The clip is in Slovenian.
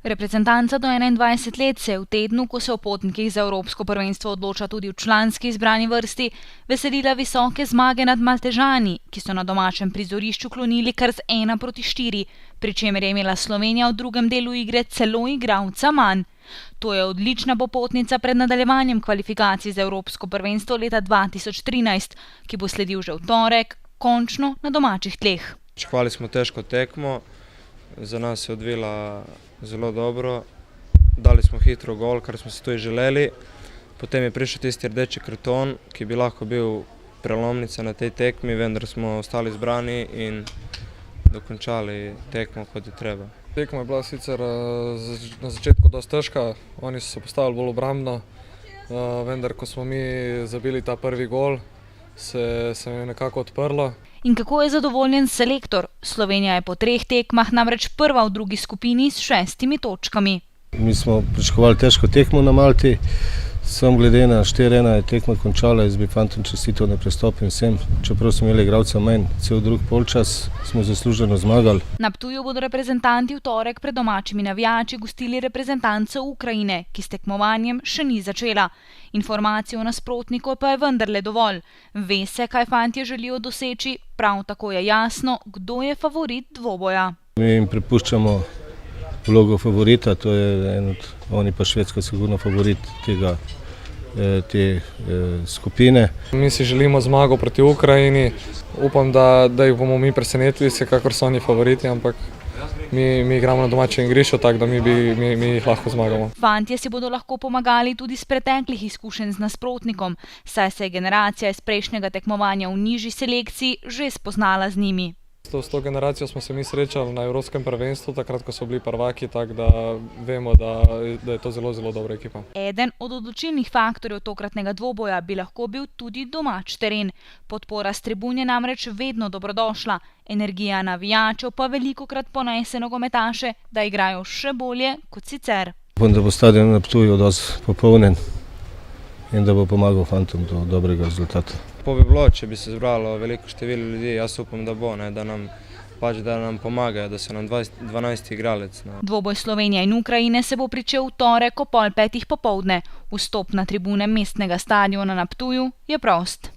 Reprezentanca do 21 let se je v tednu, ko se o potnikih za evropsko prvenstvo odloča tudi v članski izbrani vrsti, veselila visoke zmage nad Maltežani, ki so na domačem prizorišču klonili kar z 1:4, pri čemer je imela Slovenija v drugem delu igre celo igralca manj. To je odlična popotnica pred nadaljevanjem kvalifikacij za evropsko prvenstvo leta 2013, ki bo sledil že v torek, končno na domačih tleh. Pričakovali smo težko tekmo, za nas se je odvila zelo dobro, dali smo hitro gol, kar smo si tudi želeli. Potem je prišel tisti rdeči karton, ki bi lahko bil prelomnica na tej tekmi, vendar smo ostali zbrani in dokončali tekmo, kot je treba. Tekma je bila sicer na začetku dosti težka, oni so se postavili bolj obrambno, vendar ko smo mi zabili ta prvi gol, se je nekako odprlo. In kako je zadovoljen selektor? Slovenija je po 3 tekmah namreč prva v drugi skupini s 6 točkami. Mi smo pričakovali težko tekmo na Malti, samo glede na 4:1 je tekma končala, jaz bi fantom čestital, ne prestopim vsem, čeprav smo imeli igralca manj, cel drug polčas smo zasluženo zmagali. Na Ptuju bodo reprezentanti v torek pred domačimi navijači gostili reprezentanco Ukrajine, ki s tekmovanjem še ni začela. Informacije o nasprotniku pa je vendarle dovolj. Ve se, kaj fantje želijo doseči, prav tako je jasno, kdo je favorit dvoboja. Mi jim prepuščamo vlogo favorita, to je oni pa Švedska sigurno favorit te skupine. Mi si želimo zmago proti Ukrajini, upam, da jih bomo mi presenetili, vsekakor so oni favoriti, ampak mi igramo na domačem igrišču, tako da mi jih lahko zmagamo. Fantje si bodo lahko pomagali tudi iz preteklih izkušenj z nasprotnikom, saj se je generacija iz prejšnjega tekmovanja v nižji selekciji že spoznala z njimi. S to generacijo smo se mi srečali na evropskem prvenstvu, takrat, ko so bili prvaki, tako da vemo, da je to zelo, zelo dobra ekipa. Eden od odločilnih faktorjev tokratnega dvoboja bi lahko bil tudi domač teren. Podpora s tribun je namreč vedno dobrodošla, energija navijačev pa velikokrat ponese nogometaše, da igrajo še bolje kot sicer. Upam, da bo stadion na Ptuju dosti popolnjen in da bo pomagal fantom do dobrega rezultata. Po bi bilo, če bi se zbralo veliko število ljudi, jaz upam, da bo, da nam pomagajo, da so nam 12 igralec. Dvoboj Slovenije in Ukrajine se bo pričel v torek ob 4:30 popoldne. Vstop na tribune mestnega stadiona na Ptuju je prost.